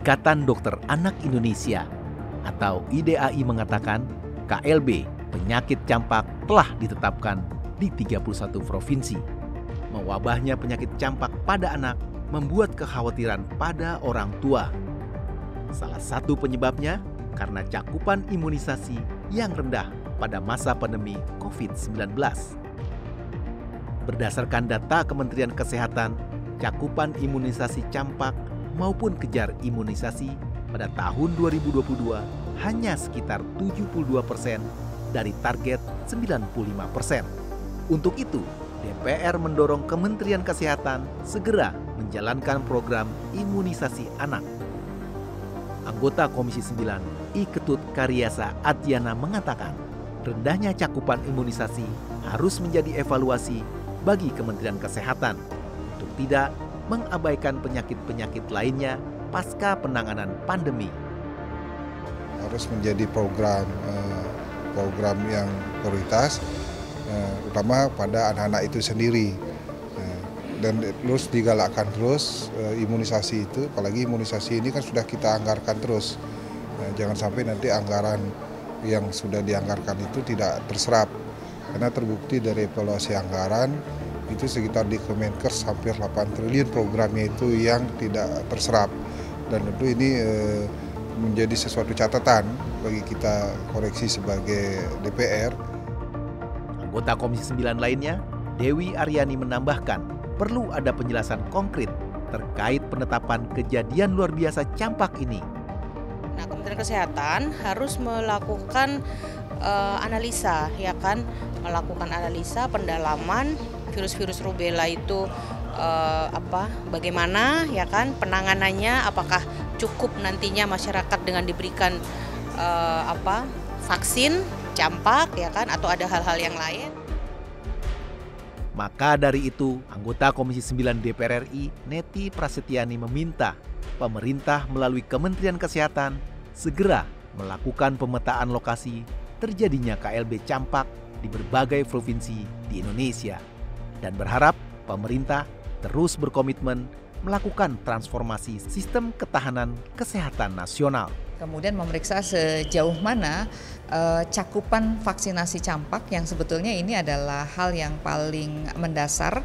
Ikatan Dokter Anak Indonesia atau IDAI mengatakan KLB penyakit campak telah ditetapkan di 31 provinsi. Mewabahnya penyakit campak pada anak membuat kekhawatiran pada orang tua. Salah satu penyebabnya karena cakupan imunisasi yang rendah pada masa pandemi COVID-19. Berdasarkan data Kementerian Kesehatan, cakupan imunisasi campak maupun kejar imunisasi pada tahun 2022 hanya sekitar 72% dari target 95%. Untuk itu, DPR mendorong Kementerian Kesehatan segera menjalankan program imunisasi anak. Anggota Komisi 9, I Ketut Karyasa Adyana mengatakan, rendahnya cakupan imunisasi harus menjadi evaluasi bagi Kementerian Kesehatan untuk tidak mengabaikan penyakit-penyakit lainnya pasca penanganan pandemi. Harus menjadi program yang prioritas, utama pada anak-anak itu sendiri. Dan terus digalakkan terus imunisasi itu, apalagi imunisasi ini kan sudah kita anggarkan terus. Jangan sampai nanti anggaran yang sudah dianggarkan itu tidak terserap. Karena terbukti dari evaluasi anggaran, itu sekitar di Kemenkes hampir 8 triliun programnya itu yang tidak terserap. Dan tentu ini menjadi sesuatu catatan bagi kita koreksi sebagai DPR. Anggota Komisi 9 lainnya, Dewi Aryani menambahkan, perlu ada penjelasan konkret terkait penetapan kejadian luar biasa campak ini. Nah, Kementerian Kesehatan harus melakukan analisa, ya kan, melakukan analisa pendalaman virus-virus rubella itu bagaimana, ya kan, penanganannya, apakah cukup nantinya masyarakat dengan diberikan vaksin campak, ya kan, atau ada hal-hal yang lain. Maka dari itu, anggota Komisi 9 DPR RI, Neti Prasetyani meminta pemerintah melalui Kementerian Kesehatan segera melakukan pemetaan lokasi terjadinya KLB campak di berbagai provinsi di Indonesia dan berharap pemerintah terus berkomitmen melakukan transformasi sistem ketahanan kesehatan nasional. Kemudian memeriksa sejauh mana cakupan vaksinasi campak yang sebetulnya ini adalah hal yang paling mendasar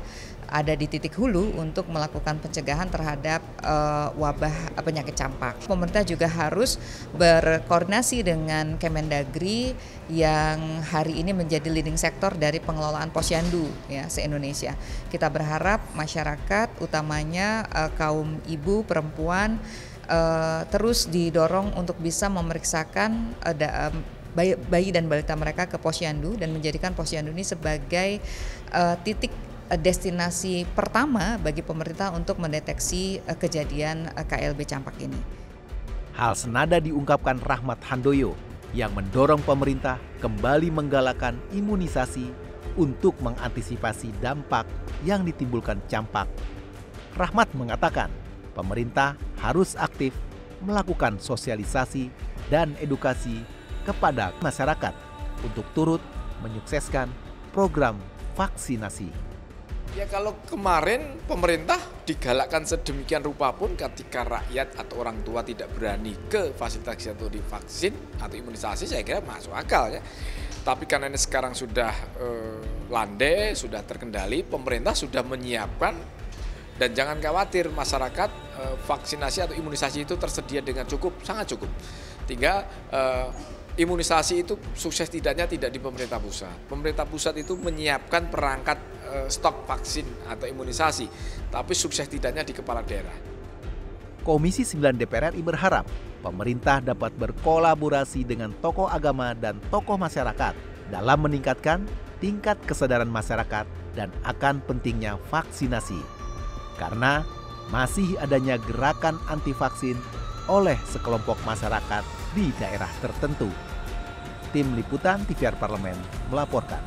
ada di titik hulu untuk melakukan pencegahan terhadap wabah penyakit campak. Pemerintah juga harus berkoordinasi dengan Kemendagri yang hari ini menjadi leading sektor dari pengelolaan posyandu ya se-Indonesia. Kita berharap masyarakat utamanya kaum ibu, perempuan terus didorong untuk bisa memeriksakan bayi dan balita mereka ke posyandu dan menjadikan posyandu ini sebagai titik destinasi pertama bagi pemerintah untuk mendeteksi kejadian KLB campak ini. Hal senada diungkapkan Rahmat Handoyo yang mendorong pemerintah kembali menggalakkan imunisasi untuk mengantisipasi dampak yang ditimbulkan campak. Rahmat mengatakan, pemerintah harus aktif melakukan sosialisasi dan edukasi kepada masyarakat untuk turut menyukseskan program vaksinasi. Ya kalau kemarin pemerintah digalakkan sedemikian rupa pun ketika rakyat atau orang tua tidak berani ke fasilitas untuk divaksin atau imunisasi, saya kira masuk akal ya. Tapi karena ini sekarang sudah landai, sudah terkendali, pemerintah sudah menyiapkan dan jangan khawatir masyarakat vaksinasi atau imunisasi itu tersedia dengan cukup, sangat cukup. Tinggal imunisasi itu sukses tidaknya tidak di pemerintah pusat. Pemerintah pusat itu menyiapkan perangkat stok vaksin atau imunisasi, tapi sukses tidaknya di kepala daerah. Komisi 9 DPR RI berharap pemerintah dapat berkolaborasi dengan tokoh agama dan tokoh masyarakat dalam meningkatkan tingkat kesadaran masyarakat dan akan pentingnya vaksinasi. Karena masih adanya gerakan anti vaksin oleh sekelompok masyarakat di daerah tertentu. Tim Liputan TVR Parlemen melaporkan.